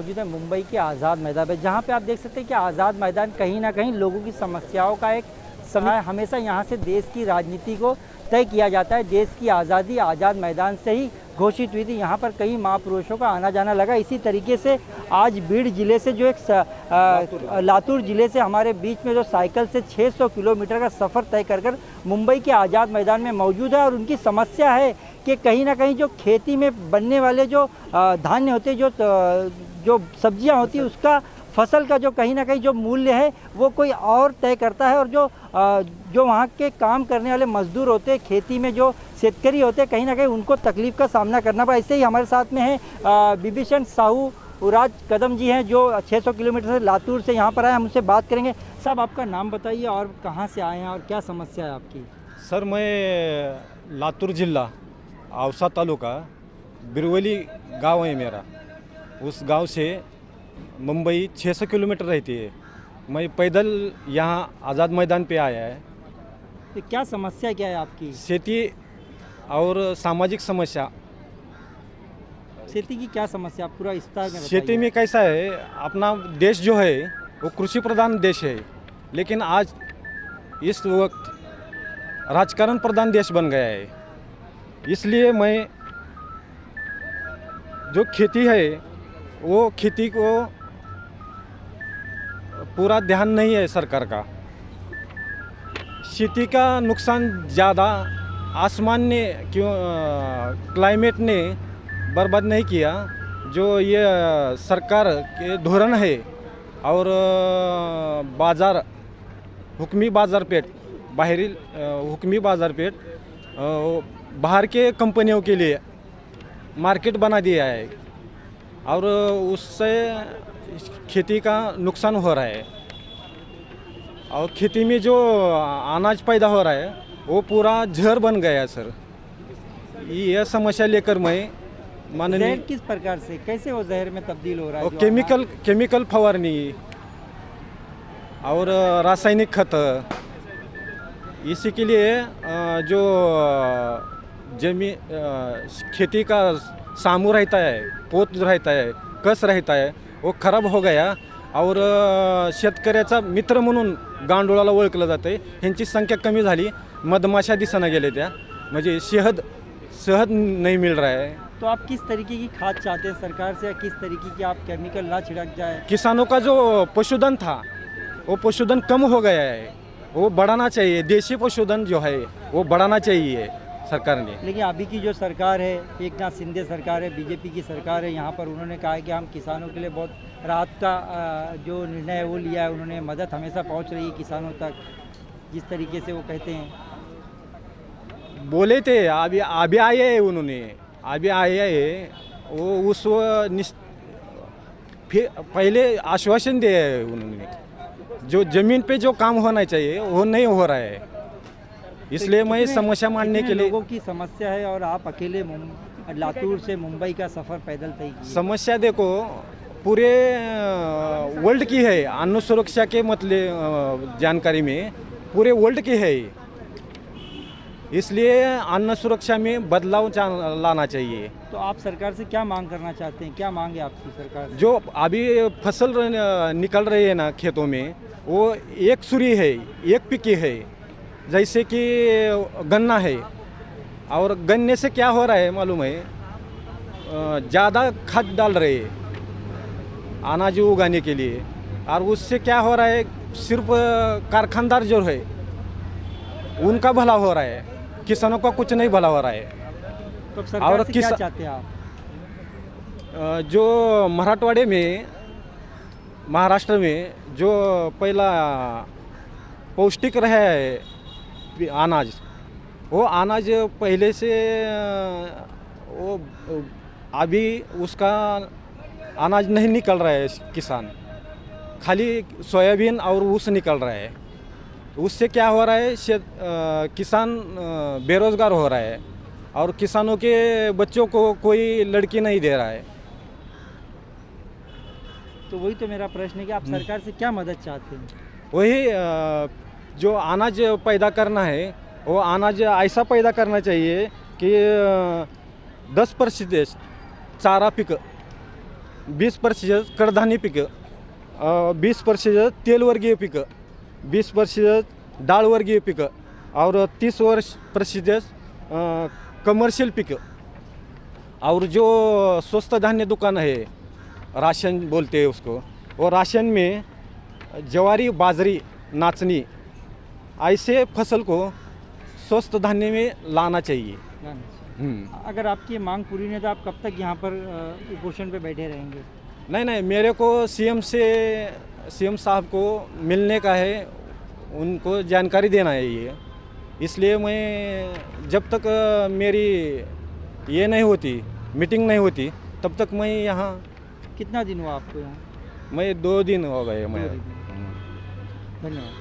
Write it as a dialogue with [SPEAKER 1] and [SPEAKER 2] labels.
[SPEAKER 1] मौजूद है मुंबई के आज़ाद मैदान पे, जहाँ पे आप देख सकते हैं कि आज़ाद मैदान कहीं ना कहीं लोगों की समस्याओं का एक समय हमेशा यहाँ से देश की राजनीति को तय किया जाता है। देश की आज़ादी आज़ाद मैदान से ही घोषित हुई थी। यहाँ पर कई महापुरुषों का आना जाना लगा। इसी तरीके से आज बीड़ जिले से जो एक लातूर जिले से हमारे बीच में जो साइकिल से 600 किलोमीटर का सफ़र तय कर मुंबई के आज़ाद मैदान में मौजूद है। और उनकी समस्या है कि कहीं ना कहीं जो खेती में बनने वाले जो धान्य होते हैं, जो सब्जियां होती हैं, उसका फसल का जो कहीं ना कहीं जो मूल्य है वो कोई और तय करता है। और जो वहाँ के काम करने वाले मजदूर होते हैं, खेती में जो शेतकरी होते हैं, कहीं ना कहीं उनको तकलीफ़ का सामना करना पड़ा। ऐसे ही हमारे साथ में है विभीषण साहू उराज कदम जी हैं, जो 600 किलोमीटर से लातूर से यहाँ पर आए। हम उनसे बात करेंगे। साहब, आपका नाम बताइए और कहाँ से आए हैं और क्या समस्या है आपकी?
[SPEAKER 2] सर, मैं लातूर जिला औसा तालुका बिरवली गांव है मेरा। उस गांव से मुंबई 600 किलोमीटर रहती है। मैं पैदल यहाँ आज़ाद मैदान पे आया है।
[SPEAKER 1] तो क्या समस्या क्या है आपकी?
[SPEAKER 2] खेती और सामाजिक समस्या।
[SPEAKER 1] खेती की क्या समस्या, आप पूरा विस्तार में
[SPEAKER 2] खेती में कैसा है, अपना देश जो है वो कृषि प्रधान देश है, लेकिन आज इस वक्त राजकारण प्रधान देश बन गया है। इसलिए मैं जो खेती है वो खेती को पूरा ध्यान नहीं है सरकार का। खेती का नुकसान ज़्यादा आसमान ने क्यों क्लाइमेट ने बर्बाद नहीं किया। जो ये सरकार के धोरण है और बाज़ार हुक्मी बाज़ारपेट बाहरी हुक्मी बाज़ारपेट बाहर के कंपनियों के लिए मार्केट बना दिया है और उससे खेती का नुकसान हो रहा है। और खेती में जो अनाज पैदा हो रहा है वो पूरा जहर बन गया है। सर, यह समस्या लेकर मैं
[SPEAKER 1] जहर किस प्रकार से, कैसे वो जहर में तब्दील हो रहा है?
[SPEAKER 2] केमिकल फवारनी और रासायनिक खत, इसी के लिए जो खेती का सामू रहता है, पोत रहता है, कस रहता है, वो खराब हो गया। और शेतकऱ्याचा मित्र म्हणून गांडुळाला ओळखलं जातं आहे। ह्यांची संख्या कमी झाली, मधमाशा दिसना गेले त्या, म्हणजे शहद नहीं मिल रहा है।
[SPEAKER 1] तो आप किस तरीके की खाद चाहते हैं सरकार से, या किस तरीके की आप केमिकल ना छिड़क जाए?
[SPEAKER 2] किसानों का जो पशुधन था वो पशुधन कम हो गया है, वो बढ़ाना चाहिए। देशी पशुधन जो है वो बढ़ाना चाहिए सरकार ने।
[SPEAKER 1] लेकिन अभी की जो सरकार है, एकनाथ शिंदे सरकार है, बीजेपी की सरकार है, यहाँ पर उन्होंने कहा है कि हम किसानों के लिए बहुत राहत का जो निर्णय है वो लिया है। उन्होंने मदद हमेशा पहुँच रही है किसानों तक, जिस तरीके से वो कहते हैं।
[SPEAKER 2] बोले थे, अभी आए हैं उन्होंने, अभी आए हैं वो उस फिर पहले आश्वासन दिए है उन्होंने। जो ज़मीन पे जो काम होना चाहिए वो नहीं हो रहा है, इसलिए मैं समस्या मानने के लिए।
[SPEAKER 1] लोगों की समस्या है और आप अकेले लातूर से मुंबई का सफ़र पैदल तय किए।
[SPEAKER 2] समस्या देखो पूरे वर्ल्ड की है, अन्न सुरक्षा के मतलब जानकारी में पूरे वर्ल्ड की है, इसलिए अन्न सुरक्षा में बदलाव लाना चाहिए।
[SPEAKER 1] तो आप सरकार से क्या मांग करना चाहते हैं, क्या मांग है आपकी सरकार से?
[SPEAKER 2] जो अभी फसल निकल रही है ना खेतों में, वो एक सुरी है, एक पिकी है। जैसे कि गन्ना है, और गन्ने से क्या हो रहा है मालूम है, ज़्यादा खाद डाल रहे हैं अनाज उगाने के लिए, और उससे क्या हो रहा है, सिर्फ कारखानदार जो है उनका भला हो रहा है, किसानों का कुछ नहीं भला हो रहा है।
[SPEAKER 1] तो सरकार से क्या चाहते हैं आप?
[SPEAKER 2] जो मराठवाड़े में, महाराष्ट्र में जो पहला पौष्टिक रहा है अनाज, वो अनाज पहले से वो अभी उसका अनाज नहीं निकल रहा है। किसान खाली सोयाबीन और ऊस निकल रहा है। उससे क्या हो रहा है, किसान बेरोज़गार हो रहा है और किसानों के बच्चों को कोई लड़की नहीं दे रहा है।
[SPEAKER 1] तो वही तो मेरा प्रश्न है कि आप सरकार से क्या मदद चाहते हैं?
[SPEAKER 2] वही जो अनाज पैदा करना है, वो अनाज ऐसा पैदा करना चाहिए कि 10% चारा पिक 20% कडधान्य पिकं, 20% तेलवर्गीय पिकं, 20% डाळवर्गीय पिकं और 30% कमर्शियल पिकं। और जो स्वस्थ धान्य दुकान है, राशन बोलते हैं उसको, और राशन में ज्वारी, बाजरी, नाचनी ऐसे फसल को स्वस्थ धान्य में लाना चाहिए।
[SPEAKER 1] अगर आपकी ये मांग पूरी नहीं तो आप कब तक यहाँ पर उपोषण पे बैठे रहेंगे?
[SPEAKER 2] नहीं, मेरे को सीएम साहब को मिलने का है, उनको जानकारी देना है ये, इसलिए मैं जब तक मेरी ये नहीं होती, मीटिंग नहीं होती, तब तक मैं यहाँ।
[SPEAKER 1] कितना दिन हुआ आपको यहाँ?
[SPEAKER 2] मैं 2 दिन हो गए। मैं
[SPEAKER 1] धन्यवाद।